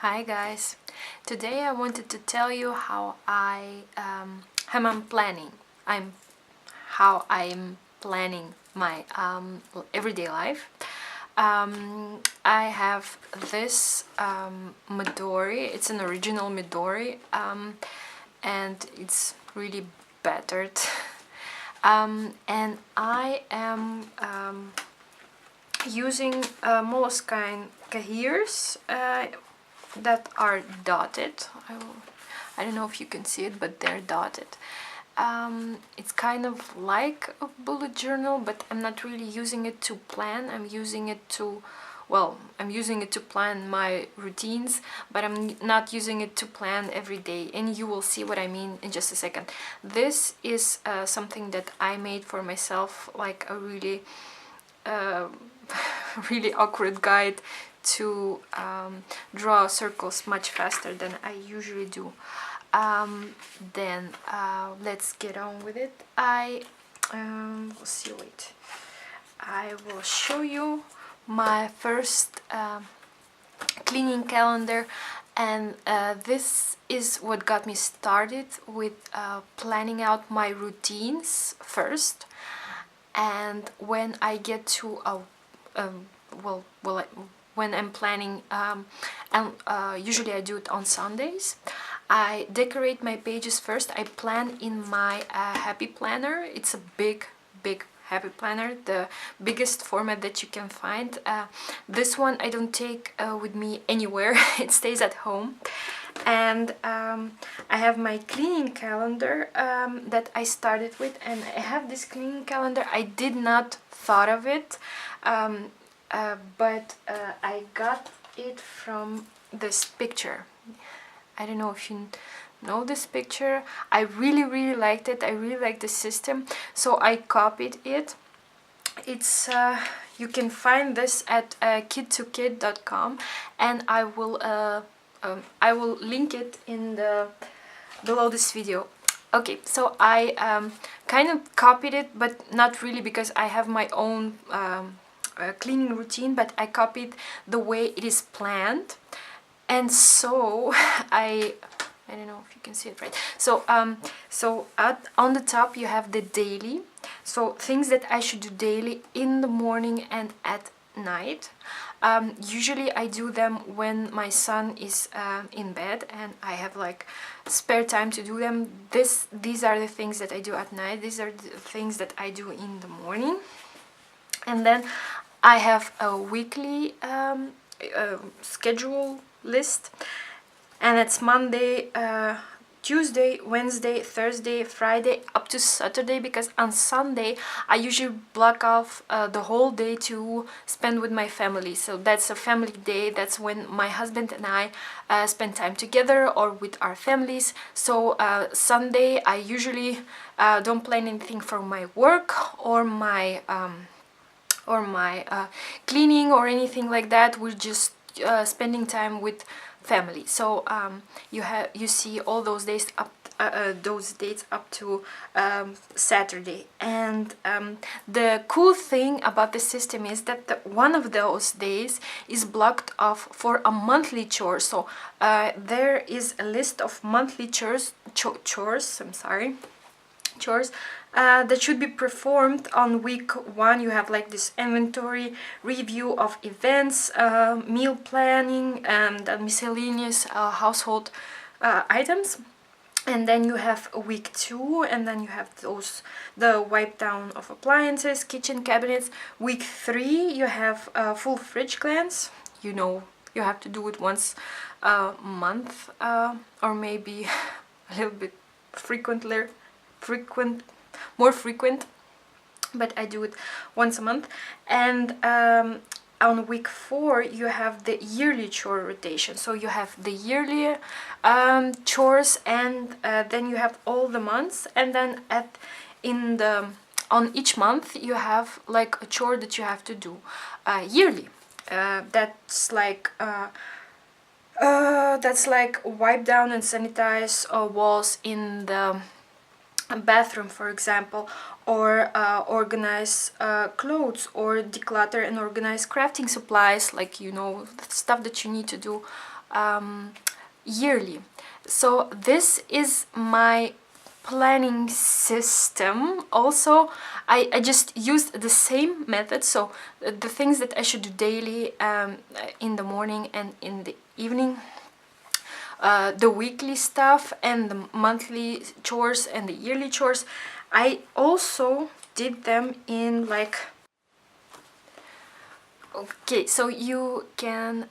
Hi guys, today I wanted to tell you how I'm planning. How I'm planning my everyday life. I have this Midori. It's an original Midori, and it's really battered. And I am using Moleskine Cahiers that are dotted. I don't know if you can see it, but they're dotted. It's kind of like a bullet journal, but I'm not really using it to plan. I'm using it to plan my routines, but I'm not using it to plan every day, and you will see what I mean in just a second. This is something that I made for myself, like a really really awkward guide to draw circles much faster than I usually do. Then let's get on with it. I will show you my first cleaning calendar, and this is what got me started with planning out my routines first. And when I get to when I'm planning, and usually I do it on Sundays, I decorate my pages first. I plan in my Happy Planner. It's a big Happy Planner, the biggest format that you can find. This one I don't take with me anywhere. It stays at home. And I have my cleaning calendar that I started with, and I have this cleaning calendar. I did not thought of it, but I got it from this picture. I don't know if you know this picture. I really liked it. I really like the system, so I copied it. It's you can find this at kid2kid.com, and I will link it in below this video. Okay, so I kind of copied it, but not really, because I have my own cleaning routine, but I copied the way it is planned. And so I don't know if you can see it right. So on the top you have the daily, so things that I should do daily in the morning and at night. Usually I do them when my son is in bed and I have like spare time to do them. These are the things that I do at night. These are the things that I do in the morning. And then I have a weekly schedule list, and it's Monday, Tuesday, Wednesday, Thursday, Friday, up to Saturday, because on Sunday I usually block off the whole day to spend with my family. So that's a family day. That's when my husband and I spend time together or with our families. So Sunday I usually don't plan anything for my work or my cleaning or anything like that. We're just spending time with family. So you see all those days up those dates up to Saturday. And the cool thing about the system is that one of those days is blocked off for a monthly chore. So there is a list of monthly chores that should be performed on week 1. You have like this inventory, review of events, meal planning, and miscellaneous household items. And then you have week 2, and then you have the wipe down of appliances, kitchen cabinets. Week 3 you have full fridge cleanse. You know, you have to do it once a month, or maybe a little bit more frequent, but I do it once a month. And on week 4 you have the yearly chore rotation. So you have the yearly chores, and then you have all the months, and then on each month you have like a chore that you have to do yearly. That's like wipe down and sanitize walls in the bathroom, for example, or organize clothes, or declutter and organize crafting supplies, like, you know, stuff that you need to do yearly. So this is my planning system. Also, I just used the same method, so the things that I should do daily, in the morning and in the evening, the weekly stuff and the monthly chores and the yearly chores, I also did them in like... Okay, so you can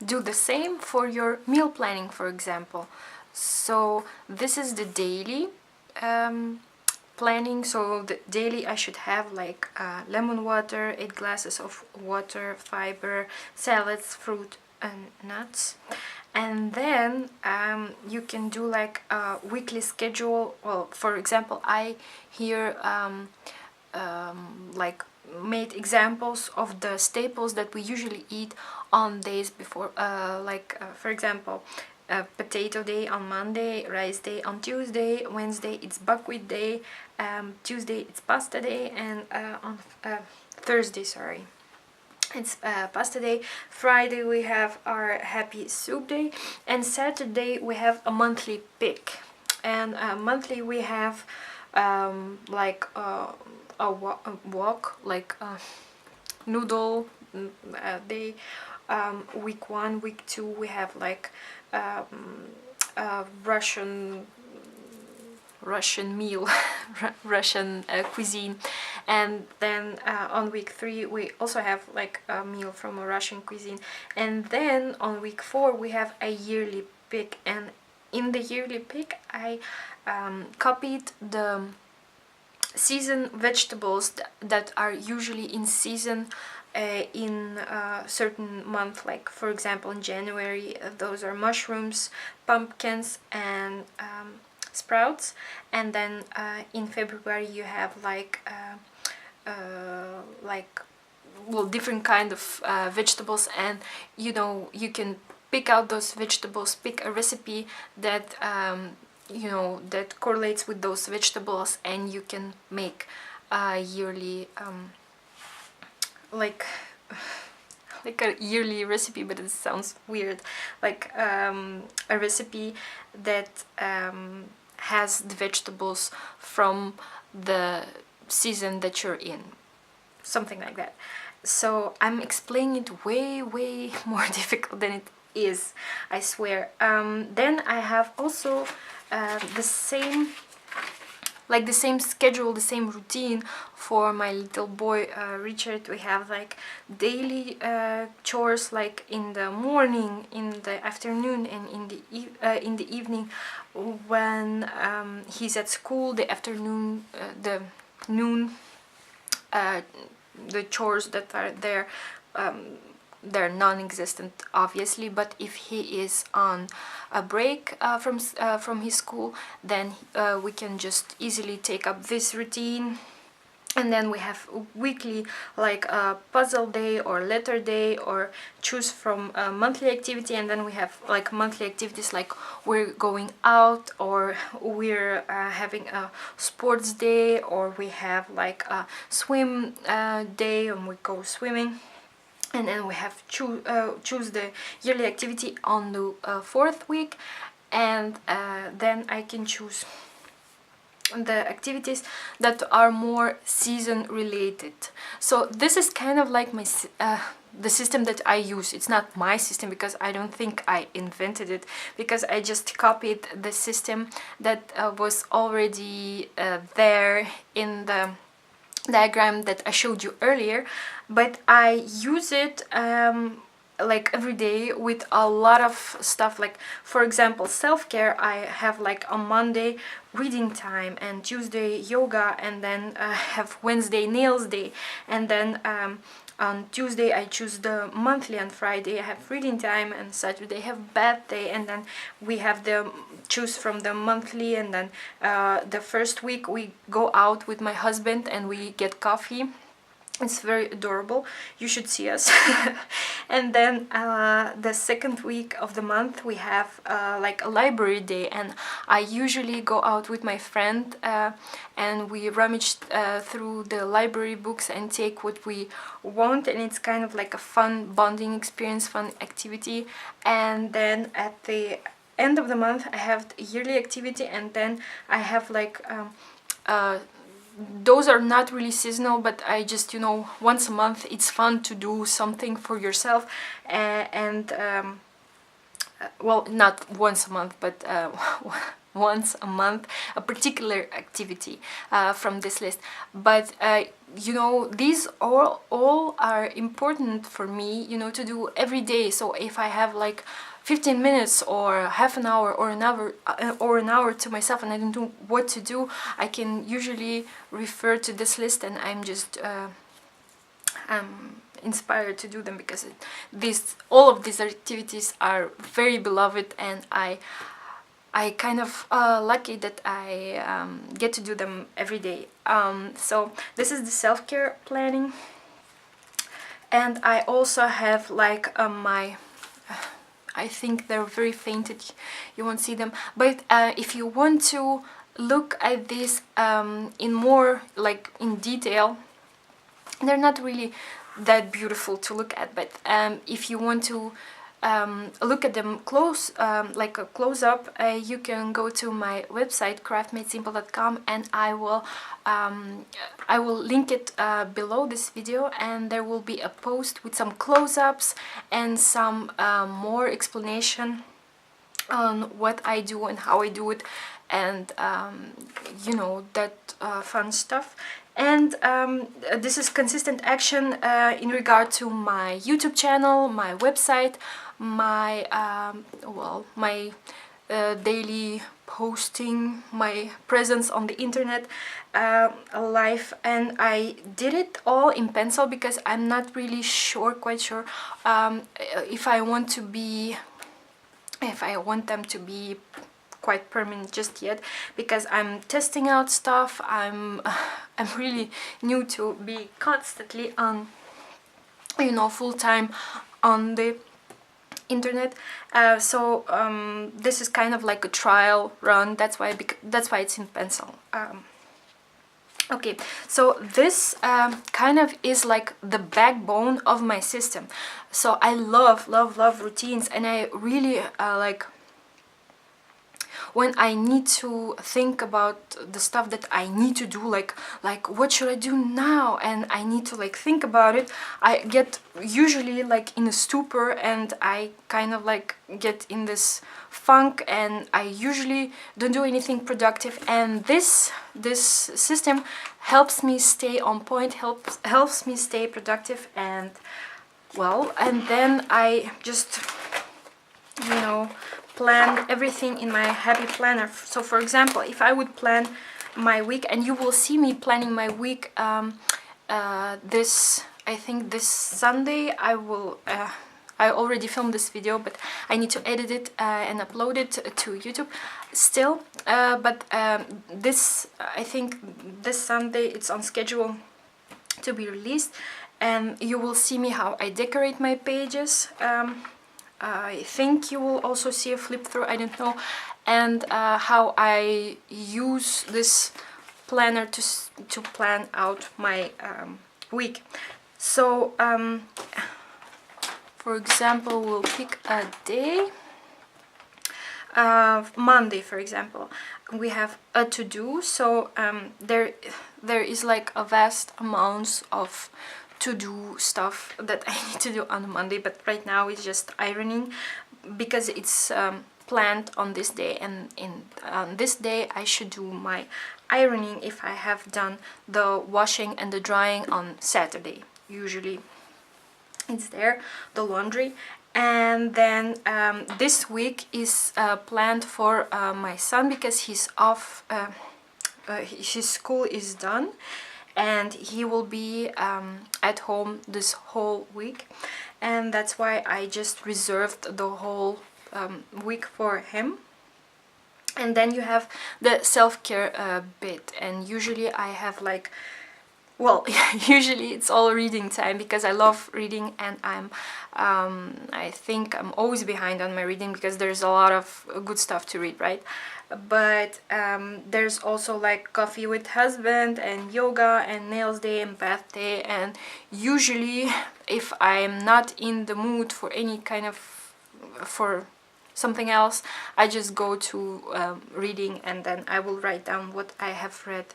do the same for your meal planning, for example. So this is the daily planning. So the daily I should have like lemon water, 8 glasses of water, fiber, salads, fruit and nuts. And then you can do like a weekly schedule. Well, for example, I here like made examples of the staples that we usually eat on days before, for example, potato day on Monday, rice day on Tuesday, Wednesday it's buckwheat day, Tuesday it's pasta day, and on Thursday, sorry, it's pasta day. Friday we have our happy soup day, and Saturday we have a monthly pick. And monthly we have like a walk, like noodle day. Week 1, week 2 we have like Russian meal, Russian cuisine, and then on week 3 we also have like a meal from a Russian cuisine, and then on week 4 we have a yearly pick. And in the yearly pick I copied the season vegetables that are usually in season in a certain month. Like for example in January those are mushrooms, pumpkins and sprouts, and then in February you have like well, different kind of vegetables, and you know, you can pick out those vegetables, pick a recipe that you know, that correlates with those vegetables, and you can make a yearly like a yearly recipe, but it sounds weird, like a recipe that has the vegetables from the season that you're in, something like that. So I'm explaining it way more difficult than it is, I swear. Then I have also the same schedule, the same routine for my little boy Richard. We have like daily chores, like in the morning, in the afternoon, and in the evening when he's at school. The afternoon, the noon, the chores that are there, they're non-existent obviously, but if he is on a break from his school, then we can just easily take up this routine. And then we have weekly, like a puzzle day or letter day, or choose from a monthly activity. And then we have like monthly activities, like we're going out, or we're having a sports day, or we have like a swim day and we go swimming. And then we have choose the yearly activity on the 4th week, and then I can choose the activities that are more season related. So this is kind of like my the system that I use. It's not my system because I don't think I invented it, because I just copied the system that was already there in the diagram that I showed you earlier, but I use it like every day with a lot of stuff. Like for example, self-care, I have like on Monday reading time, and Tuesday yoga, and then have Wednesday nails day, and then on Tuesday I choose the monthly, on Friday I have reading time, and Saturday I have bath day, and then we have the choose from the monthly. And then the first week we go out with my husband and we get coffee It's very adorable. You should see us. And then the second week of the month we have like a library day, and I usually go out with my friend and we rummage through the library books and take what we want, and it's kind of like a fun bonding experience, fun activity. And then at the end of the month I have the yearly activity, and then I have like those are not really seasonal, but I just, you know, once a month it's fun to do something for yourself. Well, not once a month, but once a month a particular activity from this list. But you know, these all are important for me, you know, to do every day. So if I have like 15 minutes or half an hour or an hour to myself and I don't know what to do, I can usually refer to this list, and I'm just inspired to do them, because all of these activities are very beloved, and I kind of lucky that I get to do them every day. So this is the self-care planning, and I also have like my I think they're very fainted, you won't see them, but if you want to look at this in more like in detail, they're not really that beautiful to look at, but if you want to look at them close, like a close-up, you can go to my website craftmadesimple.com, and I will link it below this video, and there will be a post with some close-ups and some more explanation on what I do and how I do it, and you know, that fun stuff. And this is consistent action in regard to my YouTube channel, my website, my my daily posting, my presence on the internet life. And I did it all in pencil because I'm not really quite sure if I want them to be quite permanent just yet, because I'm testing out stuff. I'm really new to be constantly on, you know, full-time on the internet. So this is kind of like a trial run. That's why it's in pencil. Okay, so this kind of is like the backbone of my system. So I love routines, and I really like when I need to think about the stuff that I need to do, like what should I do now, and I need to like think about it, I get usually like in a stupor, and I kind of like get in this funk, and I usually don't do anything productive. And this system helps me stay on point, helps me stay productive, and well, and then I just, you know, plan everything in my happy planner. So for example, if I would plan my week, and you will see me planning my week I think this Sunday, I already filmed this video, but I need to edit it and upload it to YouTube still, but this, I think this Sunday it's on schedule to be released, and you will see me how I decorate my pages. I think you will also see a flip through, I don't know, and how I use this planner to plan out my week. So for example, we'll pick a day. Monday, for example, we have a to-do. So there is like a vast amounts of to-do stuff that I need to do on Monday, but right now it's just ironing, because it's planned on this day, and on this day I should do my ironing if I have done the washing and the drying on Saturday. Usually it's there, the laundry. And then this week is planned for my son, because he's off, his school is done, and he will be at home this whole week, and that's why I just reserved the whole week for him. And then you have the self-care bit, and usually I have like well, usually it's all reading time because I love reading, and I think I'm always behind on my reading because there's a lot of good stuff to read, right? But there's also like coffee with husband and yoga and nails day and bath day, and usually if I'm not in the mood for any kind of for something else, I just go to reading, and then I will write down what I have read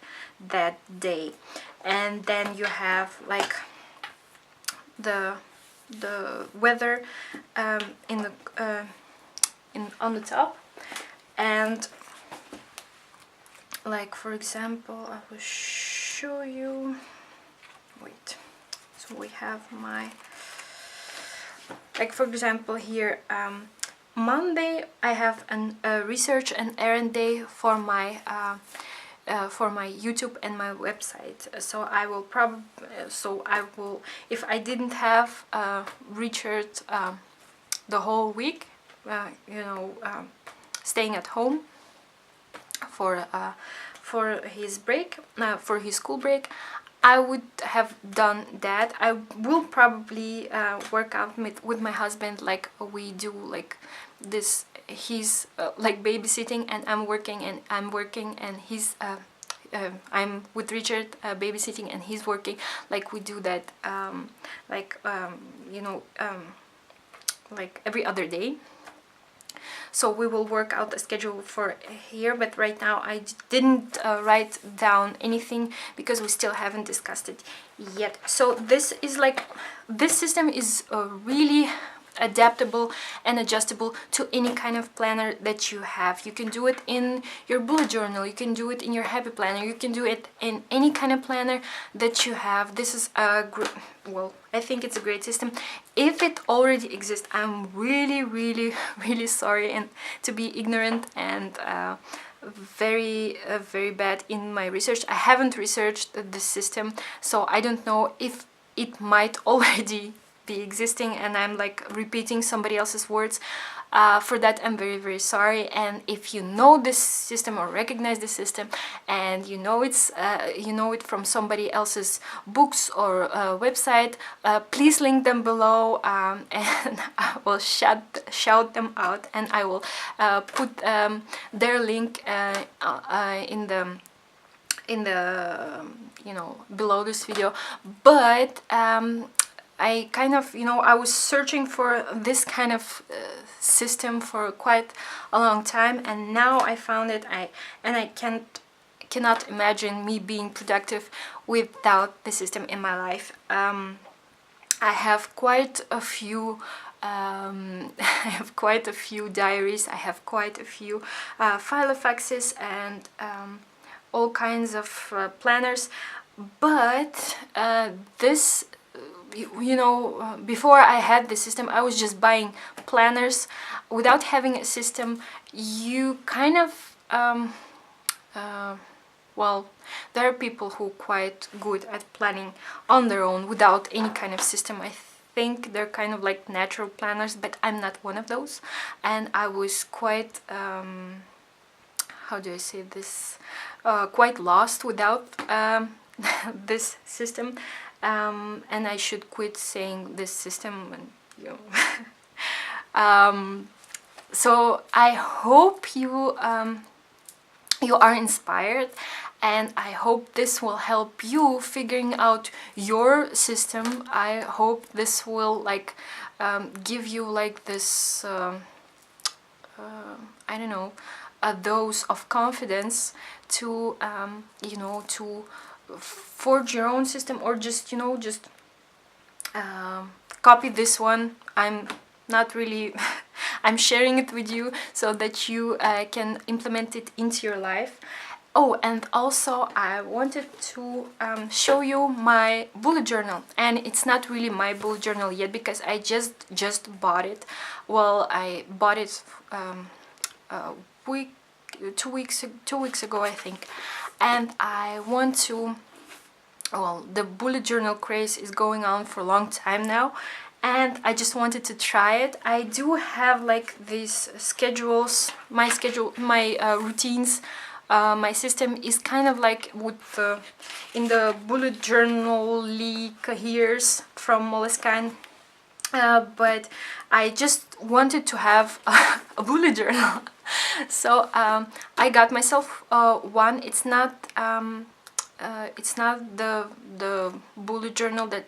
that day. And then you have like the weather in the on the top, and like for example, I will show you. Wait, so we have my, like for example here, Monday I have a research and errand day for my YouTube and my website. So I will probably, if I didn't have Richard the whole week, staying at home for his break, for his school break, I would have done that. I will probably work out with my husband, like we do, like this. He's like babysitting, and I'm working, and he's I'm with Richard babysitting, and he's working. Like we do that, like every other day. So we will work out a schedule for here, but right now I didn't write down anything because we still haven't discussed it yet. So this system is really adaptable and adjustable to any kind of planner that you have. You can do it in your bullet journal, you can do it in your happy planner, you can do it in any kind of planner that you have. This is a well, I think it's a great system. If it already exists, I'm really sorry and to be ignorant and very bad in my research. I haven't researched the system, so I don't know if it might already be existing and I'm like repeating somebody else's words. For that I'm very sorry. And if you know this system or recognize the system, and you know it from somebody else's books or website, please link them below, and I will shout them out, and I will put their link in the below this video. But I kind of, I was searching for this kind of system for quite a long time, and now I found it. I cannot imagine me being productive without the system in my life. I have quite a few diaries. I have quite a few Filofaxes and all kinds of planners, but this, before I had the system, I was just buying planners without having a system. You kind of well, there are people who are quite good at planning on their own without any kind of system. I think they're kind of like natural planners, but I'm not one of those, and I was quite how do I say this, quite lost without this system. And I should quit saying this system, and so I hope you are inspired, and I hope this will help you figuring out your system. I hope this will like give you like this I don't know, a dose of confidence to to forge your own system, or just copy this one. I'm not really I'm sharing it with you so that you can implement it into your life. Oh, and also I wanted to show you my bullet journal, and it's not really my bullet journal yet because I just bought it. Well, I bought it 2 weeks ago, I think, and I want to, well, the bullet journal craze is going on for a long time now, and I just wanted to try it. I do have like these schedules, my routines my system is kind of like with in the bullet journal-y Cahiers from Moleskine, but I just wanted to have a bullet journal. So I got myself one. It's not the bullet journal that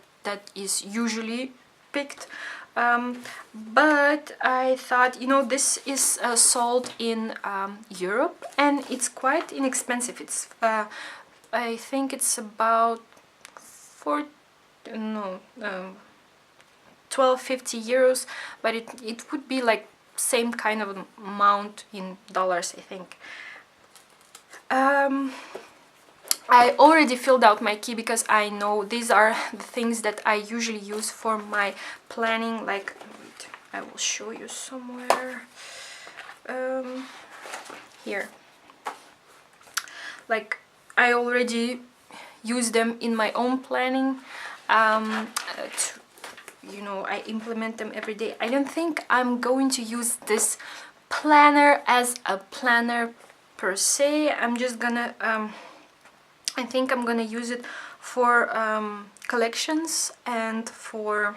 is usually picked, but I thought, you know, this is sold in Europe, and it's quite inexpensive. It's I think it's about 12.50 euros, but it would be like same kind of amount in dollars, I think. I already filled out my key because I know these are the things that I usually use for my planning. Like, I will show you somewhere. Here. Like, I already use them in my own planning. You know, I implement them every day. I don't think I'm going to use this planner as a planner per se. I'm just gonna I think I'm gonna use it for collections and for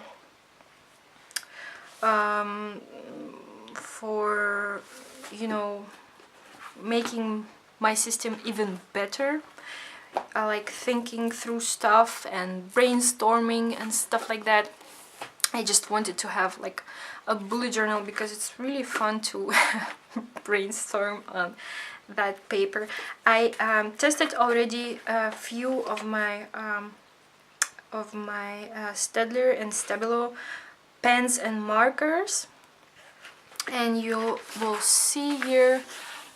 you know, making my system even better. I like thinking through stuff and brainstorming and stuff like that. I just wanted to have like a bullet journal because it's really fun to brainstorm on that paper. I tested already a few of my Staedtler and Stabilo pens and markers, and you will see here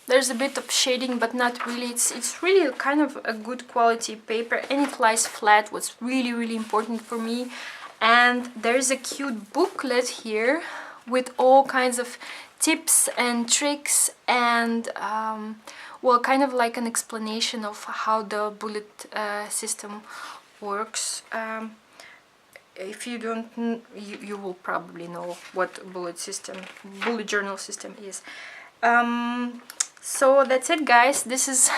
there's a bit of shading, but not really. It's really kind of a good quality paper, and it lies flat, what's really important for me. And there's a cute booklet here with all kinds of tips and tricks and well, kind of like an explanation of how the bullet system works. If you don't, you will probably know what bullet journal system is. So that's it, guys. This is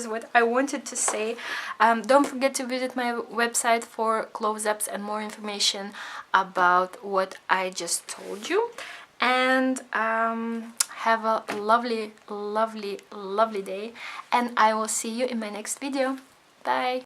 what I wanted to say. Don't forget to visit my website for close-ups and more information about what I just told you. And have a lovely day, and I will see you in my next video. Bye.